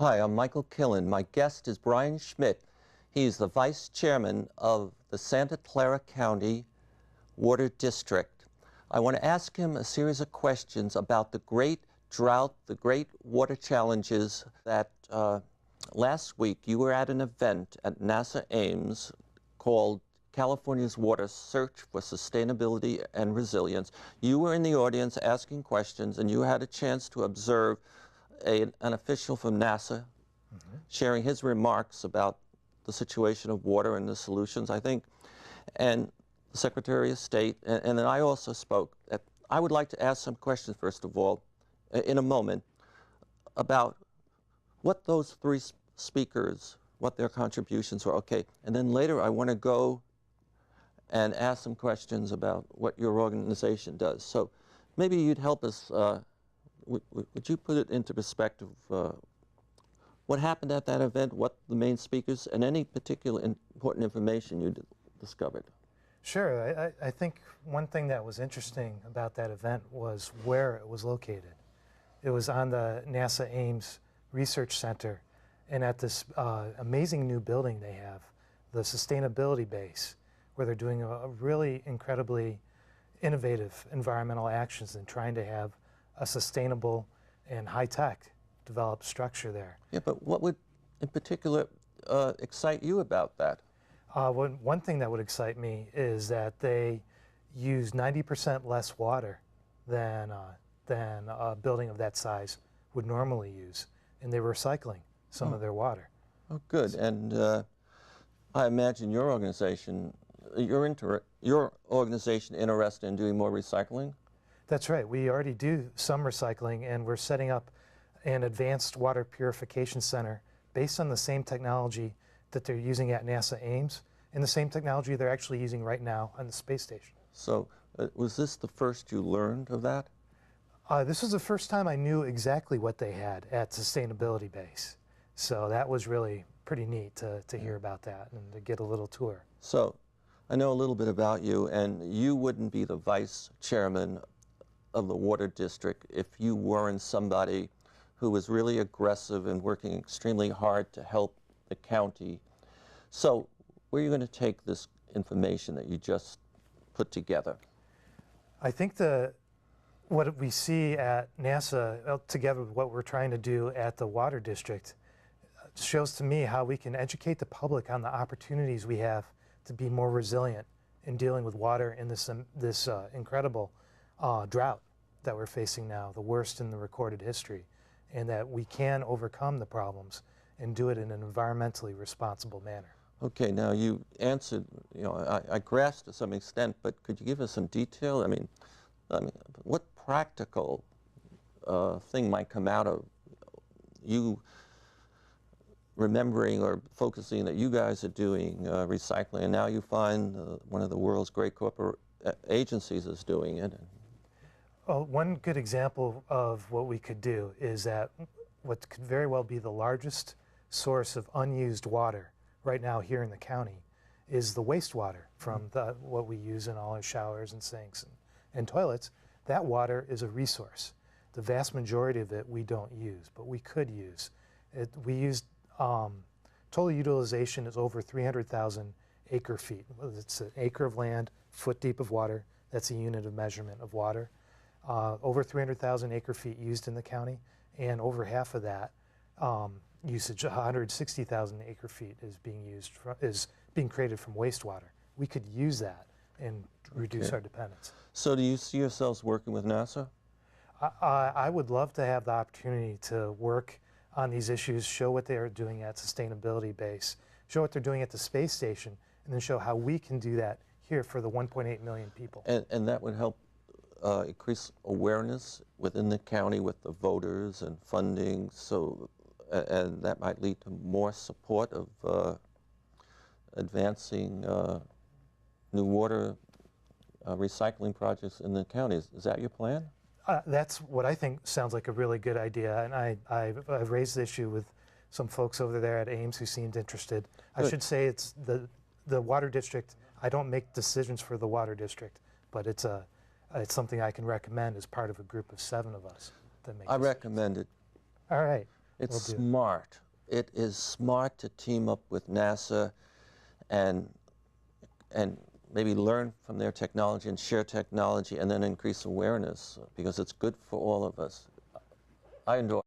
Hi, I'm Michael Killen. My guest is Brian Schmidt. He's the Vice Chairman of the Santa Clara County Water District. I want to ask him a series of questions about the great drought, the great water challenges that last week you were at an event at NASA Ames called California's Water Search for Sustainability and Resilience. You were in the audience asking questions, and you had a chance to observe an official from NASA sharing his remarks about the situation of water and the solutions, I think, and the Secretary of State, and then I also spoke. I would like to ask some questions, first of all, in a moment, about what those three speakers, what their contributions were, okay, and then later I want to go and ask some questions about what your organization does. So maybe you'd help us. Would you put it into perspective, what happened at that event, what the main speakers, and any particular important information you discovered? Sure. I think one thing that was interesting about that event was where it was located. It was on the NASA Ames Research Center, and at this amazing new building they have, the sustainability base, where they're doing a really incredibly innovative environmental actions and trying to have a sustainable and high-tech developed structure there. Yeah, but what would in particular excite you about that? One thing that would excite me is that they use 90% less water than a building of that size would normally use, and they were recycling some of their water. Oh, good. And I imagine your organization, your organization interested in doing more recycling? That's right. We already do some recycling, and we're setting up an advanced water purification center based on the same technology that they're using at NASA Ames and the same technology they're actually using right now on the space station. So was this the first you learned of that? This was the first time I knew exactly what they had at Sustainability Base. So that was really pretty neat to hear about that and to get a little tour. So I know a little bit about you, and you wouldn't be the vice chairman of the water district if you weren't somebody who was really aggressive and working extremely hard to help the county. So where are you going to take this information that you just put together? I think what we see at NASA, together with what we're trying to do at the water district, shows to me how we can educate the public on the opportunities we have to be more resilient in dealing with water in this incredible drought that we're facing now, the worst in the recorded history, and that we can overcome the problems and do it in an environmentally responsible manner. Okay, now you answered, I grasped to some extent, but could you give us some detail? I mean, what practical thing might come out of you remembering or focusing that you guys are doing recycling, and now you find one of the world's great corporate agencies is doing it? Well, one good example of what we could do is that what could very well be the largest source of unused water right now here in the county is the wastewater from what we use in all our showers and sinks and toilets. That water is a resource. The vast majority of it we don't use, but we could use. We use, total utilization is over 300,000 acre feet. It's an acre of land, foot deep of water. That's a unit of measurement of water. Over 300,000 acre feet used in the county, and over half of that usage, 160,000 acre feet, is being created from wastewater. We could use that and reduce our dependence. So do you see yourselves working with NASA? I would love to have the opportunity to work on these issues, show what they are doing at Sustainability Base, show what they're doing at the space station, and then show how we can do that here for the 1.8 million people. And that would help increase awareness within the county with the voters and funding, and that might lead to more support of advancing new water recycling projects in the county. Is that your plan? That's what I think sounds like a really good idea, and I've raised the issue with some folks over there at Ames who seemed interested. Good. I should say it's the water district. I don't make decisions for the water district, but it's something I can recommend as part of a group of 7 of us. That make I recommend it. All right. It's do. smart. It is smart to team up with NASA and maybe learn from their technology and share technology and then increase awareness because it's good for all of us. I enjoy